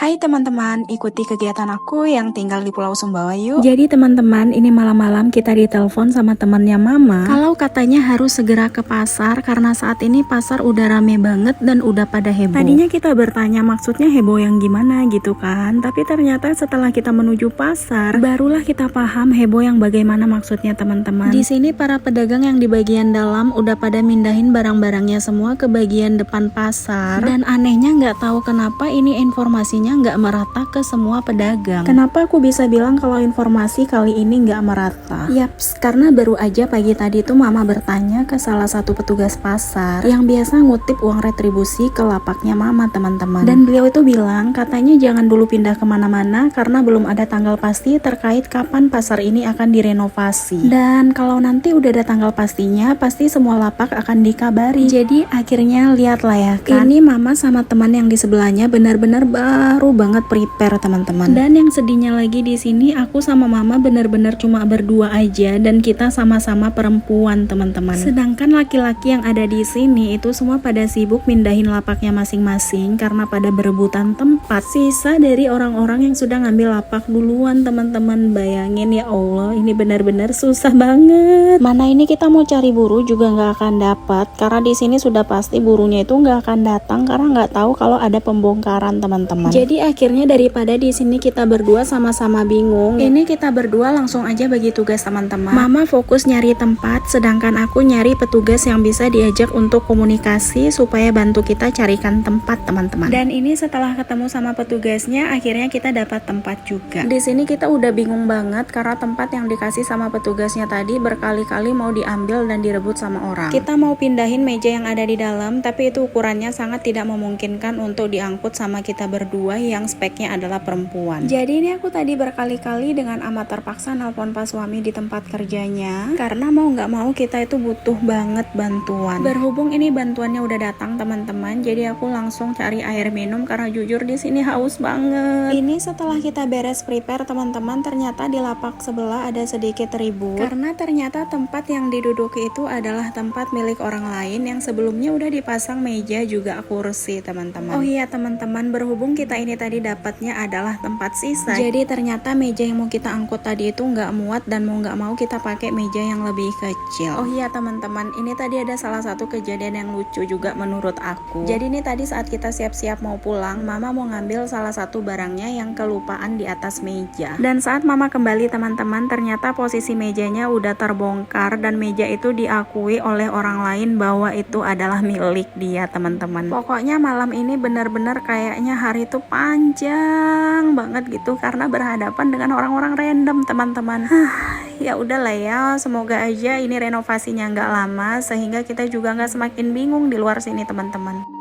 Hai teman-teman, ikuti kegiatan aku yang tinggal di Pulau Sumbawa yuk. Jadi teman-teman, ini malam-malam kita ditelepon sama temannya mama. Kalau katanya harus segera ke pasar karena saat ini pasar udah rame banget dan udah pada heboh. Tadinya kita bertanya maksudnya heboh yang gimana gitu kan. Tapi ternyata setelah kita menuju pasar, barulah kita paham heboh yang bagaimana maksudnya teman-teman. Di sini para pedagang yang di bagian dalam udah pada mindahin barang-barangnya semua ke bagian depan pasar. Dan anehnya nggak tahu kenapa ini informasinya nggak merata ke semua pedagang. Kenapa aku bisa bilang kalau informasi kali ini nggak merata? Yaps, karena baru aja pagi tadi tuh mama bertanya ke salah satu petugas pasar yang biasa ngutip uang retribusi ke lapaknya mama teman-teman. Dan beliau itu bilang katanya jangan dulu pindah kemana-mana karena belum ada tanggal pasti terkait kapan pasar ini akan direnovasi. Dan kalau nanti udah ada tanggal pastinya, pasti semua lapak akan dikabari. Jadi akhirnya lihatlah ya kan, ini mama sama teman yang di sebelahnya benar-benar baru banget prepare teman-teman. Dan yang sedihnya lagi di sini aku sama mama benar-benar cuma berdua aja dan kita sama-sama perempuan teman-teman. Sedangkan laki-laki yang ada di sini itu semua pada sibuk mindahin lapaknya masing-masing karena pada berebutan tempat. Sisa dari orang-orang yang sudah ngambil lapak duluan teman-teman. Bayangin ya Allah, ini benar-benar susah banget. Mana ini kita mau cari buruh juga nggak akan dapat karena di sini sudah pasti buruhnya itu nggak akan datang karena nggak tahu kalau ada pembongkaran teman-teman. Jadi akhirnya daripada di sini kita berdua sama-sama bingung, ini kita berdua langsung aja bagi tugas teman-teman. Mama fokus nyari tempat, sedangkan aku nyari petugas yang bisa diajak untuk komunikasi supaya bantu kita carikan tempat teman-teman. Dan ini setelah ketemu sama petugasnya, akhirnya kita dapat tempat juga. Di sini kita udah bingung banget karena tempat yang dikasih sama petugasnya tadi berkali-kali mau diambil dan direbut sama orang. Kita mau pindahin meja yang ada di dalam, tapi itu ukurannya sangat tidak memungkinkan untuk diangkut sama kita berdua yang speknya adalah perempuan. Jadi ini aku tadi berkali-kali dengan amat terpaksa nelpon pas suami di tempat kerjanya karena mau nggak mau kita itu butuh banget bantuan. Berhubung ini bantuannya udah datang teman-teman, jadi aku langsung cari air minum karena jujur di sini haus banget. Ini setelah kita beres prepare teman-teman, ternyata di lapak sebelah ada sedikit ribut karena ternyata tempat yang diduduki itu adalah tempat milik orang lain yang sebelumnya udah dipasang meja juga kursi teman-teman. Oh iya teman-teman, berhubung kita ini tadi dapatnya adalah tempat sisa, jadi ternyata meja yang mau kita angkut tadi itu nggak muat dan mau nggak mau kita pakai meja yang lebih kecil. Oh iya teman-teman, ini tadi ada salah satu kejadian yang lucu juga menurut aku. Jadi ini tadi saat kita siap-siap mau pulang, mama mau ngambil salah satu barangnya yang kelupaan di atas meja. Dan saat mama kembali teman-teman, ternyata posisi mejanya udah terbongkar dan meja itu diakui oleh orang lain bahwa itu adalah milik dia teman-teman. Pokoknya malam ini benar-benar kayaknya hari itu panjang banget gitu karena berhadapan dengan orang-orang random teman-teman. Ya udahlah ya, semoga aja ini renovasinya nggak lama sehingga kita juga nggak semakin bingung di luar sini teman-teman.